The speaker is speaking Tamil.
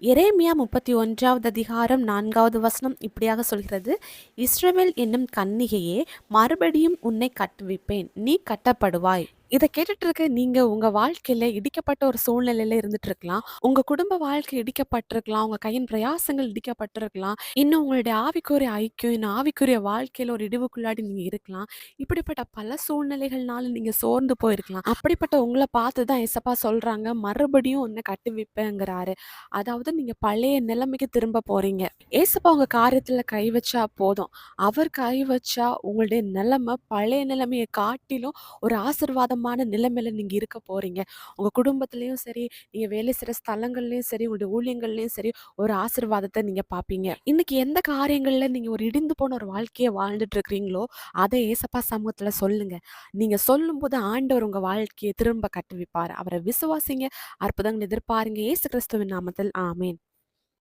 எரேமியா 31வது அதிகாரம் 4வது வசனம் இப்படியாக சொல்கிறது. இஸ்ரவேல் என்னும் கன்னிகையே, மறுபடியும் உன்னை கட்டுவிப்பேன், நீ கட்டப்படுவாய். இதை கேட்டுட்டு இருக்க நீங்க உங்க வாழ்க்கையில இடிக்கப்பட்ட ஒரு சூழ்நிலையில இருந்துட்டு இருக்கலாம். உங்க குடும்ப வாழ்க்கை இடிக்கப்பட்டிருக்கலாம். உங்க கையின் பிரயாசங்கள் இடிக்கப்பட்டிருக்கலாம். இன்னும் உங்களுடைய ஆவிக்குரிய ஐக்கியம், இன்னும் ஆவிக்குரிய வாழ்க்கையில ஒரு இடிவுக்குள்ளாடி நீங்க இருக்கலாம். இப்படிப்பட்ட பல சூழ்நிலைகள்னால நீங்க சோர்ந்து போயிருக்கலாம். அப்படிப்பட்ட உங்களை பார்த்து தான் ஏசப்பா சொல்றாங்க, மறுபடியும் உன்னை கட்டுவிப்பேங்கிறாரு. அதாவது நீங்க பழைய நிலைமைக்கு திரும்ப போறீங்க. ஏசப்பா உங்க காரியத்துல கை வச்சா போதும். அவர் கை வச்சா உங்களுடைய நிலைமை பழைய நிலைமையை காட்டிலும் ஒரு ஆசீர்வாதமான நிலைமையில நீங்க இருக்க போறீங்க. உங்க குடும்பத்திலயும் சரி, நீங்க வேலை செய்ற ஸ்தலங்கள்லயும் சரி, உங்களுடைய ஊழியங்கள்லயும் சரி, ஒரு ஆசீர்வாதத்தை நீங்க பார்ப்பீங்க. இன்னைக்கு எந்த காரியங்கள்ல நீங்க ஒரு இடிந்து போன ஒரு வாழ்க்கைய வாழ்ந்துட்டு இருக்கிறீங்களோ, அதை ஏசப்பா சமூகத்துல சொல்லுங்க. நீங்க சொல்லும்போது ஆண்டவர் உங்க வாழ்க்கையை திரும்ப கட்டுவிப்பார். அவரை விசுவாசிங்க, அற்புதங்கள் எதிர்பாருங்க. இயேசு கிறிஸ்துவின் நாமத்தில் ஆமென்.